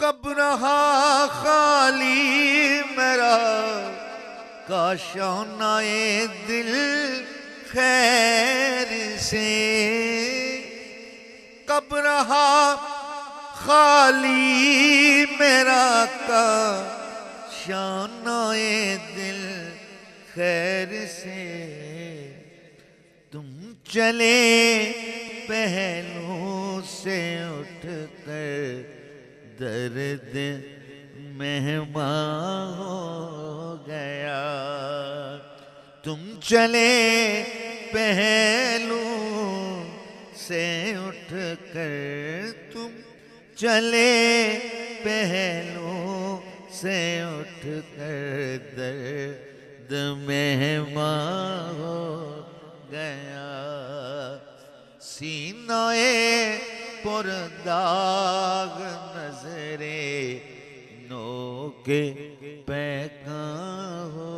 कब रहा खाली मेरा काशानाए दिल खैर से, कब रहा खाली मेरा काशानाए दिल खैर से। तुम चले पहलू से उठकर दर्द मेहमान हो गया। तुम चले पहलू से उठकर, तुम चले पहलू से उठकर दर्द मेहमान हो गया। सीनाए पुरदाग नजरे नो के पैका हो